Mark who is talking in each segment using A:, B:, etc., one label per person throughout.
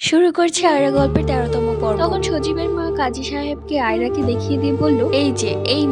A: শুরু করছে আয়রা গল্পের 13তম পর্ব। তখন সজীবের মা কাজী সাহেবকে আয়রাকে দেখিয়ে দিয়ে বলল, এই যে এই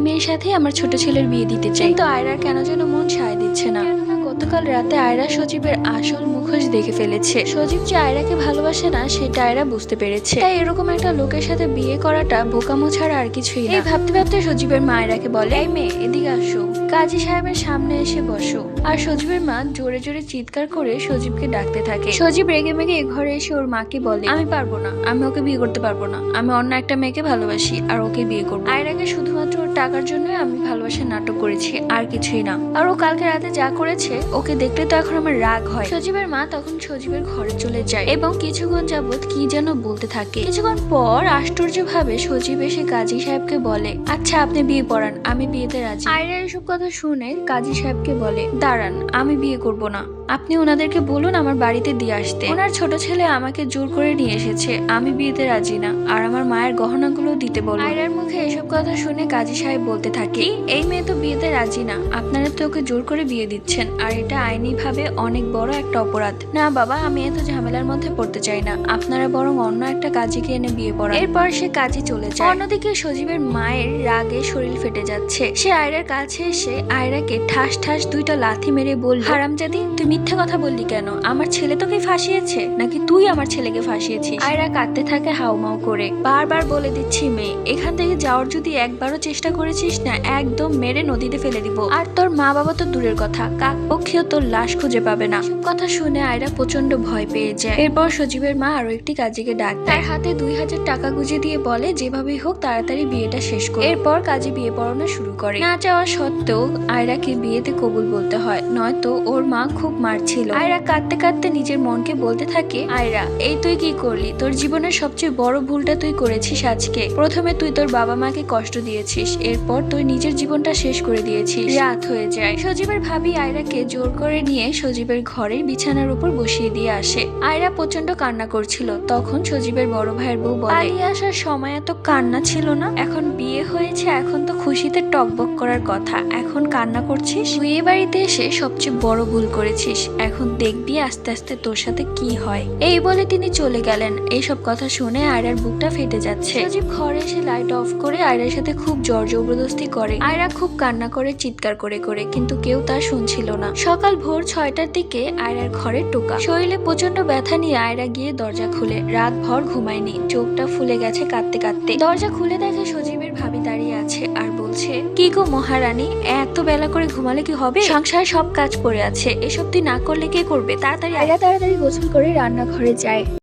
A: মেয়ের সাথে আমার ছোট ছেলের বিয়ে দিতে চাই। কিন্তু আয়রার কেন যেন মন সায় দিচ্ছে না। কেননা গতকাল রাতে আয়রা সজীবের আসল মুখোশ দেখে ফেলেছে। সজীব যে আয়রাকে ভালোবাসে না সেটা আয়রা বুঝতে পেরেছে। তাই এরকম একটা লোকের সাথে বিয়ে করাটা বোকামো ছাড়া আর কিছুই না। এই ভাবতে ভাবতে সজীবের মা আয়রাকে বলে, এই মেয়ে এদিকে আসো, কাজী সাহেবের সামনে এসে বসো। আর সজীবের মা জোরে জোরে চিৎকার করে সজীবকে ডাকতে থাকে। সজীব রেগে মেগে ঘরে এসে ওর মাকে বলে, আমি পারবো না, আমি ওকে বিয়ে করতে পারবো না। আমি অন্য একটা মেয়েকে ভালোবাসি আর ওকে বিয়ে করবো। আয়রাকে শুধুমাত্র ওর টাকার জন্য আমি ভালোবাসার নাটক করেছি, আর কিছুই না। আর ও কালকে রাতে যা করেছে ওকে দেখলে তো এখন আমার রাগ হয়। সজীবের মা তখন সজীবের ঘরে চলে যায় এবং কিছুক্ষণ যাবত কি যেন বলতে থাকে। কিছুক্ষণ পর আশ্চর্য ভাবে সজীব এসে কাজী সাহেবকে বলে, আচ্ছা আপনি বিয়ে পড়ান, আমি বিয়েতে রাজি। আয়রা এসব কথা শুনে কাজী সাহেবকে বলে, দাঁড়ান, আমি বিয়ে করব না। আপনি ওনাদেরকে বলুন আমার বাড়িতে দিয়ে আসতে। ওনার ছোট ছেলে আমাকে জোর করে নিয়ে এসেছে, আমি বিয়েতে রাজি না। আর আমার মায়ের গহনাগুলো দিতে বলুন। আয়রার মুখে এসব কথা শুনে কাজী সাহেব বলতে থাকে, এই মেয়ে তো বিয়েতে রাজি না, আপনারা তো ওকে জোর করে বিয়ে দিচ্ছেন, আর এটা আইনি ভাবে অনেক বড় একটা অপরাধ। না বাবা, আমি এত ঝামেলার মধ্যে পড়তে চাই না, আপনারা বরং অন্য একটা কাজীকে এনে বিয়ে পড়ান। এরপর সে কাজী চলে যায়। অন্যদিকে সজীবের মায়ের রাগে শরীর ফেটে যাচ্ছে। সে আয়রার কাছে এসে আয়রাকে ঠাস ঠাস দুইটা লাথি মেরে বলল, হারামজাদি, তুই মিথ্যা কথা বললি কেন? আমার ছেলে তোকে ফাঁসিয়েছে নাকি তুই আমার ছেলেকে ফাঁসিয়েছিস? আয়রা কাঁদতে থাকে হাউমাউ করে। বারবার বলে দিচ্ছি মেয়ে, এখান থেকে যাওয়ার যদি একবারও চেষ্টা করেছিস না, একদম মেরে নদীতে ফেলে দিব। আর তোর মা বাবা তো দূরের কথা, কাক পক্ষেও তোর লাশ খুঁজে পাবে না। কথা শুনে আয়রা প্রচন্ড ভয় পেয়ে যায়। এরপর সজীবের মা আরো একটি কাজীকে ডাক, তার হাতে 2000 টাকা গুঁজে দিয়ে বলে, যেভাবেই হোক তাড়াতাড়ি বিয়েটা শেষ করো। এরপর কাজী বিয়ে পড়ানো শুরু করে। না চাওয়া সত্ত্বেও আয়রাকে বিয়েতে কবুল বলতে হয়, নয়তো ওর মা খুব মারছিল। আয়রা কাঁদতে কাঁদতে নিজের মনকে বলতে থাকে, আয়রা এই তুই কি করলি? তোর জীবনের সবচেয়ে বড় ভুলটা তুই করেছিস আজকে। প্রথমে তুই তোর বাবা মাকে কষ্ট দিয়েছিস, এরপর তুই নিজের জীবনটা শেষ করে দিয়েছিস। রাত হয়ে যায়। সজীবের ভাবি আয়রাকে জোর করে নিয়ে সজীবের ঘরের বিছানার উপর বসিয়ে দিয়ে আসে। আয়রা প্রচন্ড কান্না করছিল। তখন সজীবের বড় ভাইয়ের বউ বলে, পালিয়ে আসার সময় এত কান্না ছিল না? এখন বিয়ে হয়েছে, এখন তো খুশিতে টকবক করার কথা, এখন কান্না করছিস? তুই এ বাড়িতে এসে সবচেয়ে বড় ভুল করেছিস, এখন দেখবি আস্তে আস্তে তোর সাথে কি হয়। এই বলে তিনি চলে গেলেন। এইসব কথা শুনে আয়রার বুকটা ফেটে যাচ্ছে। সজীব ঘরে এসে লাইট অফ করে আয়রার সাথে খুব জোর জবরদস্তি করে। আয়রা খুব কান্না করে চিৎকার করে করে, কিন্তু কেউ তা শুনছিল না। সকাল ভোর 6টার দিকে আয়রার ঘরে টোকা। শরীরে প্রচন্ড ব্যথা নিয়ে আয়রা গিয়ে দরজা খুলে। রাত ভর ঘুমায়নি, চোখটা ফুলে গেছে কাঁদতে কাঁদতে। দরজা খুলে দেখে সজীবের ভাবি দাঁড়িয়ে আছে আর বলছে, কি গো মহারানী, এত বেলা করে ঘুমালে কি হবে? সংসার সব কাজ পড়ে আছে, এসব তুই না করলে কে করবে? তাড়াতাড়ি। আয়রা তাড়াতাড়ি গোসল করে রান্নাঘরে যায়।